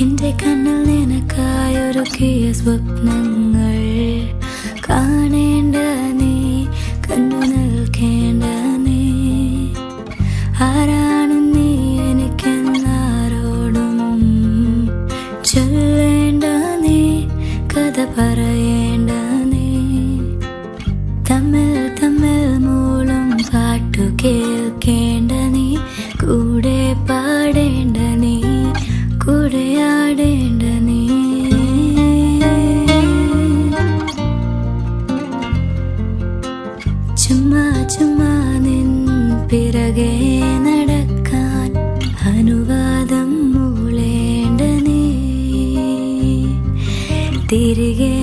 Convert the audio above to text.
എന്റെ കണ്ണിൽ നിനക്കായൊരുക്കിയ സ്വപ്നങ്ങൾ കാണേണ്ട നീ, കണ്ടു നിൽക്കേണ്ട നീ. ആരാണ് നീ എനിക്കെന്നാരോടും ചൊല്ലേണ്ട നീ, കഥ പറയേണ്ട നീ. തമ്മിൽ തമ്മിൽ മൂളും പാട്ടു കേൾക്കേണ്ട നീ, കൂടെ പാടേണ്ട നീ, കൂടെയാടേണ്ട നീ. ചുമ്മാ ചുമ്മാ നിൻ പിറകെ നടക്കാൻ അനുവാദം മൂളേണ്ട നീ, തിരികെ